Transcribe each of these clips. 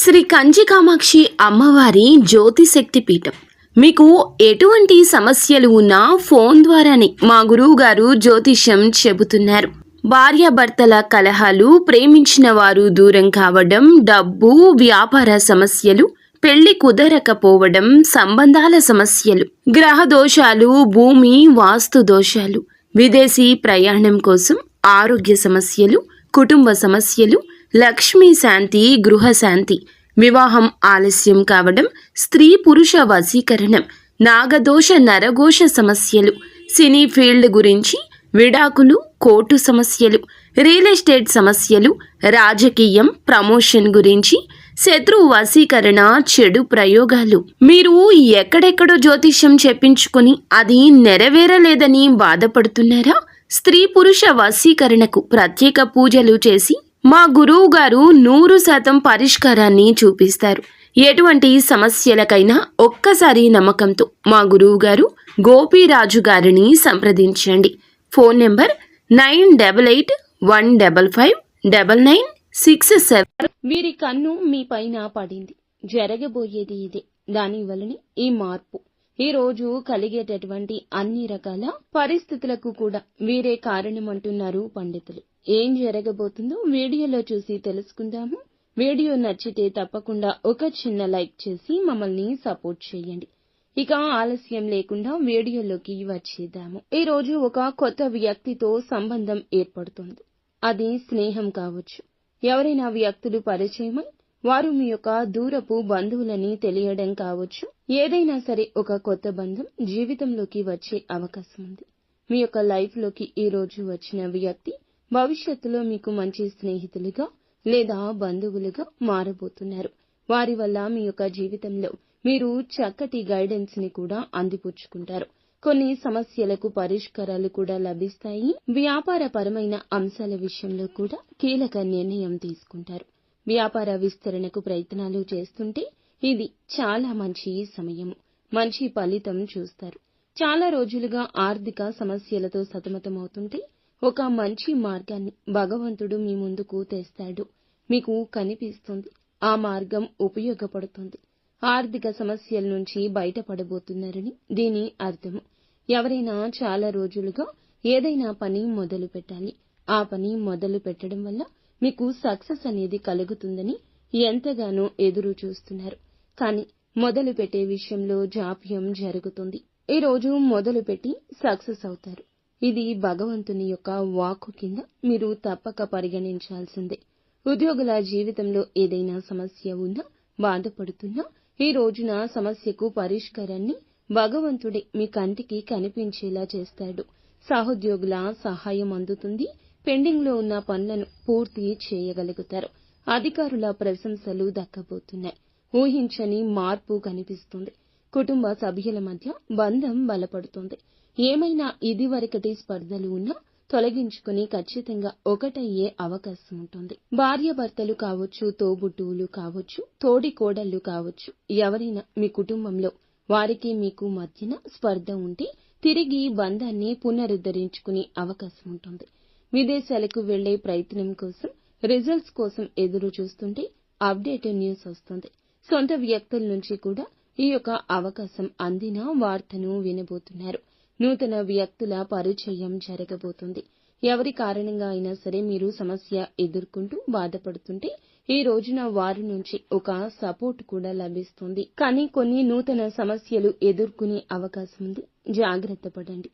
శ్రీ కంచి కామాక్షి అమ్మవారి జ్యోతిశక్తి పీఠం. మీకు ఎటువంటి సమస్యలు ఉన్నా ఫోన్ ద్వారానే మా గురువు గారు జ్యోతిష్యం చెబుతున్నారు. భార్యాభర్తల కలహాలు, ప్రేమించిన వారు దూరం కావడం, డబ్బు, వ్యాపార సమస్యలు, పెళ్లి కుదరకపోవడం, సంబంధాల సమస్యలు, గ్రహ దోషాలు, భూమి వాస్తు దోషాలు, విదేశీ ప్రయాణం కోసం, ఆరోగ్య సమస్యలు, కుటుంబ సమస్యలు, లక్ష్మీ శాంతి, గృహ శాంతి, వివాహం ఆలస్యం కావడం, స్త్రీ పురుష వశీకరణం, నాగదోష నరఘోష సమస్యలు, సినీ ఫీల్డ్ గురించి, విడాకులు, కోర్టు సమస్యలు, రియల్ ఎస్టేట్ సమస్యలు, రాజకీయం, ప్రమోషన్ గురించి, శత్రు వశీకరణ, చెడు ప్రయోగాలు. మీరు ఎక్కడెక్కడో జ్యోతిష్యం చెప్పించుకొని అది నెరవేరలేదని బాధపడుతున్నారా? స్త్రీ పురుష వశీకరణకు ప్రత్యేక పూజలు చేసి మా గురువు గారు 100% పరిష్కారాన్ని చూపిస్తారు. ఎటువంటి సమస్యలకైనా ఒక్కసారి నమ్మకంతో మా గురువు గారు గోపీరాజు గారిని సంప్రదించండి. Phone number 9815559967. వీరి కన్ను మీ పైన పడింది. జరగబోయేది ఇదే. దాని వలన ఈ మార్పు. ఈ రోజు కలిగేటటువంటి అన్ని రకాల పరిస్థితులకు కూడా వీరే కారణమంటున్నారు పండితులు. ఏం జరగబోతుందో వీడియోలో చూసి తెలుసుకుందాము. వీడియో నచ్చితే తప్పకుండా ఒక చిన్న లైక్ చేసి మమ్మల్ని సపోర్ట్ చేయండి. ఇక ఆలస్యం లేకుండా వీడియోలోకి వచ్చేద్దాము. ఈ రోజు ఒక కొత్త వ్యక్తితో సంబంధం ఏర్పడుతుంది. అది స్నేహం కావచ్చు. ఎవరైనా వ్యక్తులు పరిచయమై వారు మీ యొక్క దూరపు బంధువులని తెలియడం కావచ్చు. ఏదైనా సరే ఒక కొత్త బంధం జీవితంలోకి వచ్చే అవకాశం ఉంది. మీ యొక్క లైఫ్ లోకి ఈ రోజు వచ్చిన వ్యక్తి భవిష్యత్తులో మీకు మంచి స్నేహితులుగా లేదా బంధువులుగా మారబోతున్నారు. వారి వల్ల మీ యొక్క జీవితంలో మీరు చక్కటి గైడెన్స్ ని కూడా అందిపుచ్చుకుంటారు. కొన్ని సమస్యలకు పరిష్కారాలు కూడా లభిస్తాయి. వ్యాపార పరమైన అంశాల విషయంలో కూడా కీలక నిర్ణయం తీసుకుంటారు. వ్యాపార విస్తరణకు ప్రయత్నాలు చేస్తుంటే ఇది చాలా మంచి సమయము. మంచి ఫలితం చూస్తారు. చాలా రోజులుగా ఆర్థిక సమస్యలతో సతమతమవుతుంటే ఒక మంచి మార్గాన్ని భగవంతుడు మీ ముందుకు తెస్తాడు. మీకు కనిపిస్తుంది. ఆ మార్గం ఉపయోగపడుతుంది. ఆర్థిక సమస్యల నుంచి బయటపడబోతున్నారని దీని అర్థము. ఎవరైనా చాలా రోజులుగా ఏదైనా పని మొదలు పెట్టాలి. ఆ పని మొదలు పెట్టడం వల్ల మీకు సక్సెస్ అనేది కలుగుతుందని ఎంతగానో ఎదురు చూస్తున్నారు. కానీ మొదలు పెట్టే విషయంలో జాప్యం జరుగుతుంది. ఈ రోజు మొదలు పెట్టి సక్సెస్ అవుతారు. ఇది భగవంతుని యొక్క వాక్కు కింద మీరు తప్పక పరిగణించాల్సిందే. ఉద్యోగుల జీవితంలో ఏదైనా సమస్య ఉన్నా, బాధపడుతున్నా ఈ రోజున సమస్యకు పరిష్కారాన్ని భగవంతుడే మీ కంటికి కనిపించేలా చేస్తాడు. సహోద్యోగుల సహాయం అందుతుంది. పెండింగ్ లో ఉన్న పనులను పూర్తి చేయగలుగుతారు. అధికారుల ప్రశంసలు దక్కబోతున్నాయి. ఊహించని మార్పు కనిపిస్తుంది. కుటుంబ సభ్యుల మధ్య బంధం బలపడుతుంది. ఏమైనా ఇదివరకటి స్పర్ధలు ఉన్నా తొలగించుకుని ఖచ్చితంగా ఒకటయ్యే అవకాశం ఉంటుంది. భార్యాభర్తలు కావచ్చు, తోబుట్టువులు కావచ్చు, తోడి కోడళ్లు కావచ్చు, ఎవరైనా మీ కుటుంబంలో వారికి మీకు మధ్యన స్పర్ధ ఉంటే తిరిగి బంధాన్ని పునరుద్ధరించుకునే అవకాశం ఉంటుంది. విదేశాలకు వెళ్లే ప్రయత్నం కోసం, రిజల్ట్స్ కోసం ఎదురు చూస్తుంటే అప్డేట్ న్యూస్ వస్తుంది. సొంత వ్యక్తుల నుంచి కూడా ఈ యొక్క అవకాశం అందిన వార్తను వినబోతున్నారు. నూతన వ్యక్తుల పరిచయం జరగబోతుంది. ఎవరి కారణంగా అయినా సరే మీరు సమస్య ఎదుర్కొంటూ బాధపడుతుంటే ఈ రోజున వారి నుంచి ఒక సపోర్ట్ కూడా లభిస్తుంది. కానీ కొన్ని నూతన సమస్యలు ఎదుర్కొనే అవకాశం ఉంది. జాగ్రత్త పడండి.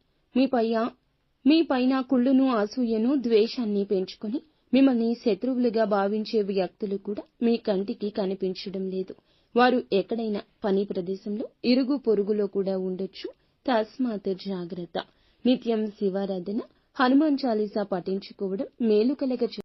మీ పైన కుళ్ళును, అసూయను, ద్వేషాన్ని పెంచుకొని మిమ్మల్ని శత్రువులుగా భావించే వ్యక్తులు కూడా మీ కంటికి కనిపించడం లేదు. వారు ఎక్కడైనా పని ప్రదేశంలో, ఇరుగు పొరుగులో కూడా ఉండొచ్చు. తస్మాత్ జాగ్రత్త. నిత్యం శివారాధన, హనుమాన్ చాలీసా పఠించుకోవడం మేలు కలగ